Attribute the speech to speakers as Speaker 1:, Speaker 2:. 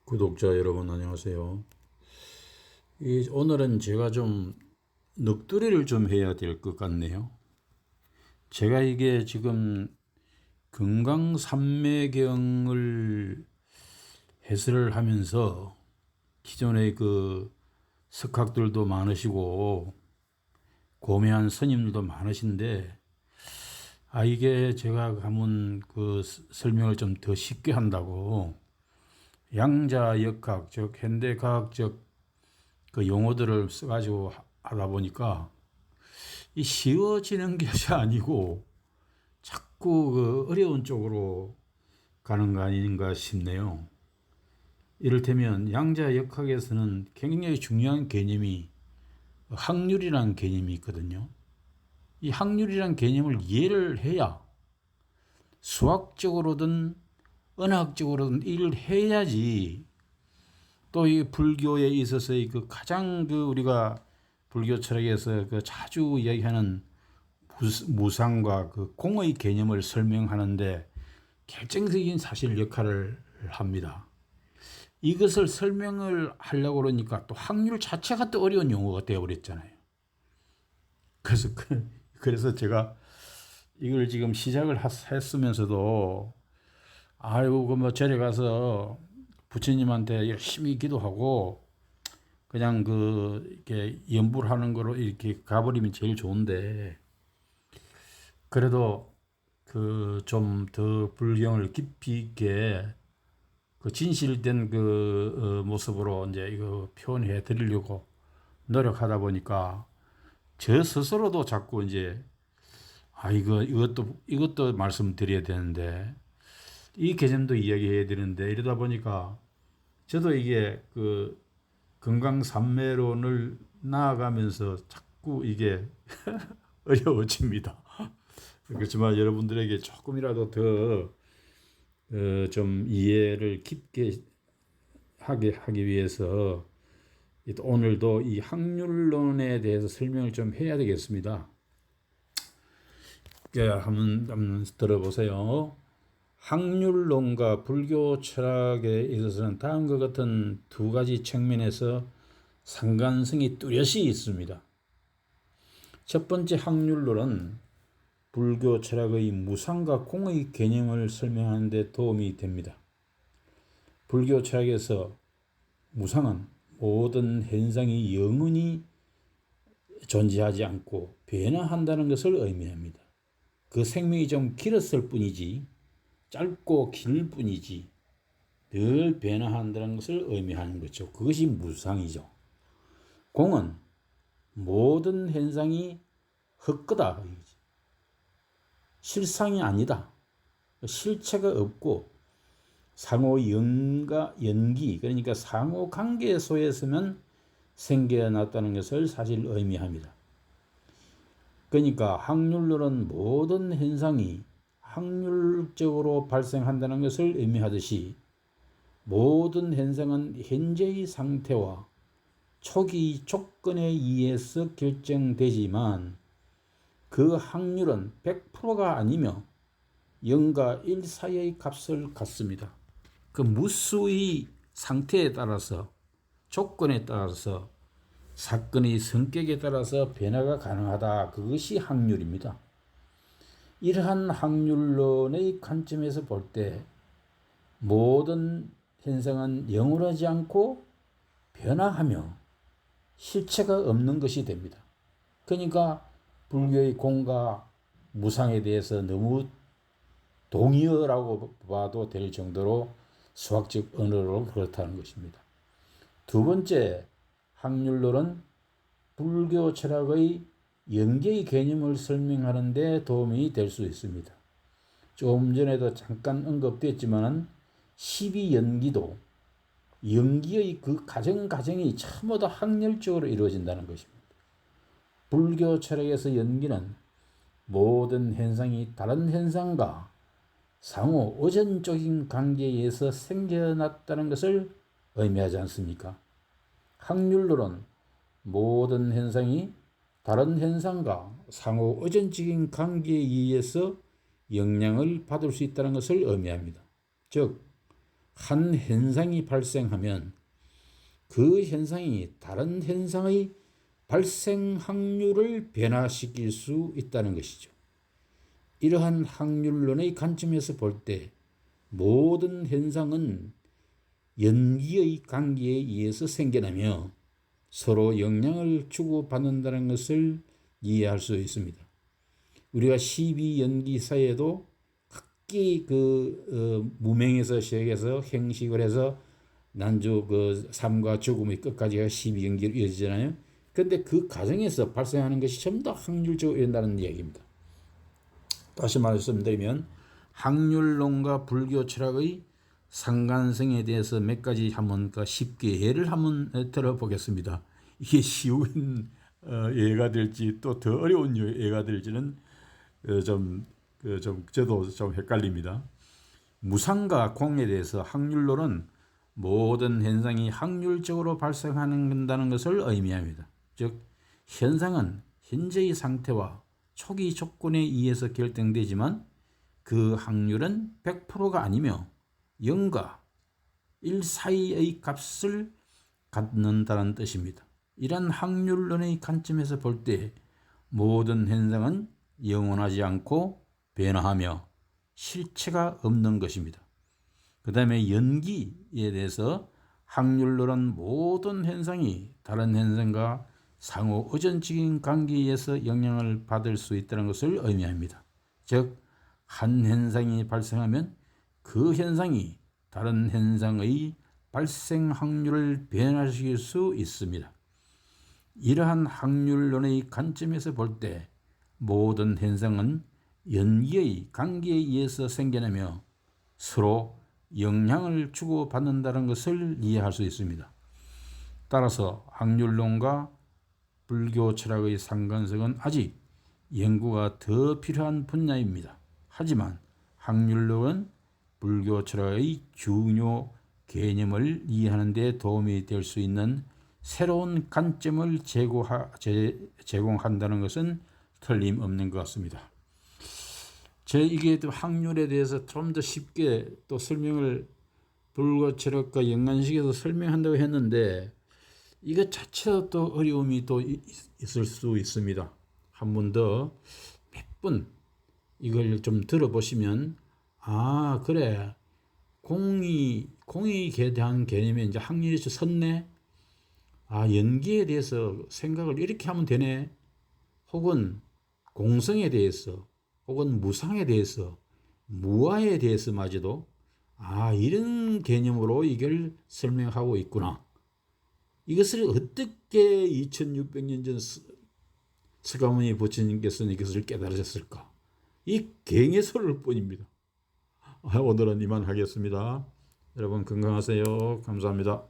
Speaker 1: 구독자 여러분 안녕하세요. 오늘은 제가 좀 넋두리를 좀 해야 될 것 같네요. 제가 이게 지금 금강산매경을 해설을 하면서 기존의 그 석학들도 많으시고 고매한 스님들도 많으신데 이게 제가 한번 그 설명을 좀 더 쉽게 한다고 양자역학 즉 현대과학적 그 용어들을 써가지고 하다 보니까 이 쉬워지는 것이 아니고 자꾸 그 어려운 쪽으로 가는 거 아닌가 싶네요. 이를테면 양자역학에서는 굉장히 중요한 개념이 확률이라는 개념이 있거든요. 이 확률이라는 개념을 이해를 해야 수학적으로든 은학적으로든 이를 해야지 또 이 불교에 있어서의 그 가장 그 우리가 불교 철학에서 그 자주 이야기하는 무상과 그 공의 개념을 설명하는데 결정적인 사실 역할을 합니다. 이것을 설명을 하려고 그러니까 또 확률 자체가 또 어려운 용어가 되어버렸잖아요. 그래서 제가 이걸 지금 시작을 했으면서도 아이고 뭐 절에 가서 부처님한테 열심히 기도하고 그냥 이렇게 연불 하는 거로 이렇게 가버리면 제일 좋은데 그래도 그 좀 더 불경을 깊이 있게 그 진실된 모습으로 이제 이거 표현해 드리려고 노력하다 보니까 저 스스로도 자꾸 이제 이것도 말씀드려야 되는데 이 개념도 이야기해야 되는데 이러다 보니까 저도 이게 그 건강산매론을 나아가면서 자꾸 이게 어려워집니다. 그렇지만 여러분들에게 조금이라도 더 좀 이해를 깊게 하기 위해서 오늘도 이 확률론에 대해서 설명을 좀 해야 되겠습니다. 한번 들어보세요. 확률론과 불교 철학에 있어서는 다음과 같은 두 가지 측면에서 상관성이 뚜렷이 있습니다. 첫 번째 확률론은 불교 철학의 무상과 공의 개념을 설명하는 데 도움이 됩니다. 불교 철학에서 무상은 모든 현상이 영원히 존재하지 않고 변화한다는 것을 의미합니다. 그 생명이 좀 길었을 뿐이지 짧고 길 뿐이지 늘 변화한다는 것을 의미하는 거죠. 그것이 무상이죠. 공은 모든 현상이 헛거다. 실상이 아니다. 실체가 없고 상호 연기 그러니까 상호 관계 속에서만 생겨났다는 것을 사실 의미합니다. 그러니까 확률론은 모든 현상이 확률적으로 발생한다는 것을 의미하듯이 모든 현상은 현재의 상태와 초기 조건에 의해서 결정되지만 그 확률은 100%가 아니며 0과 1 사이의 값을 갖습니다. 그 무수의 상태에 따라서 조건에 따라서 사건의 성격에 따라서 변화가 가능하다. 그것이 확률입니다. 이러한 확률론의 관점에서 볼 때 모든 현상은 영원하지 않고 변화하며 실체가 없는 것이 됩니다. 그러니까 불교의 공과 무상에 대해서 너무 동의어라고 봐도 될 정도로 수학적 언어로 그렇다는 것입니다. 두 번째, 확률론은 불교 철학의 영계의 개념을 설명하는 데 도움이 될 수 있습니다. 조금 전에도 잠깐 언급됐지만 12연기도 연기의 그 과정이 전부 다 확률적으로 이루어진다는 것입니다. 불교 철학에서 연기는 모든 현상이 다른 현상과 상호 의존적인 관계에 의해서 생겨났다는 것을 의미하지 않습니까? 확률론은 모든 현상이 다른 현상과 상호 의존적인 관계에 의해서 영향을 받을 수 있다는 것을 의미합니다. 즉 한 현상이 발생하면 그 현상이 다른 현상의 발생 확률을 변화시킬 수 있다는 것이죠. 이러한 확률론의 관점에서 볼 때 모든 현상은 연기의 관계에 의해서 생겨나며 서로 영향을 주고받는다는 것을 이해할 수 있습니다. 우리가 12연기 사이에도 각기 무명에서 시작해서 행식을 해서 난주 삶과 죽음의 끝까지가 12연기로 이어지잖아요. 그런데 그 과정에서 발생하는 것이 전부 다 확률적으로 이런다는 이야기입니다. 다시 말씀드리면 확률론과 불교 철학의 상관성에 대해서 몇 가지 한번 쉽게 예를 한번 들어보겠습니다. 이게 쉬운 예가 될지 또 더 어려운 예가 될지는 저도 좀 헷갈립니다. 무상과 공에 대해서 확률론은 모든 현상이 확률적으로 발생한다는 것을 의미합니다. 즉 현상은 현재의 상태와 초기 조건에 의해서 결정되지만 그 확률은 100%가 아니며 0과 1 사이의 값을 갖는다는 뜻입니다. 이런 확률론의 관점에서 볼 때 모든 현상은 영원하지 않고 변화하며 실체가 없는 것입니다. 그 다음에 연기에 대해서 확률론은 모든 현상이 다른 현상과 상호 의존적인 관계에 의해서 영향을 받을 수 있다는 것을 의미합니다. 즉, 한 현상이 발생하면 그 현상이 다른 현상의 발생 확률을 변화시킬 수 있습니다. 이러한 확률론의 관점에서 볼 때 모든 현상은 연기의 관계에 의해서 생겨나며 서로 영향을 주고받는다는 것을 이해할 수 있습니다. 따라서 확률론과 불교 철학의 상관성은 아직 연구가 더 필요한 분야입니다. 하지만 확률론은 불교 철학의 중요 개념을 이해하는 데 도움이 될 수 있는 새로운 관점을 제공한다는 것은 틀림없는 것 같습니다. 이게 또 확률에 대해서 좀 더 쉽게 또 설명을 불교 철학과 연관시켜서 설명한다고 했는데 이것 자체도 또 어려움이 또 있을 수 있습니다. 한 번 더 몇 번 이걸 좀 들어보시면 그래 공에 대한 개념에 이제 확률이 섰네. 연기에 대해서 생각을 이렇게 하면 되네. 혹은 공성에 대해서 혹은 무상에 대해서 무아에 대해서마저도 이런 개념으로 이걸 설명하고 있구나. 이것을 어떻게 2600년 전 서가모니 부처님께서는 이것을 깨달으셨을까? 이 갱해설일 뿐입니다. 오늘은 이만 하겠습니다. 여러분 건강하세요. 감사합니다.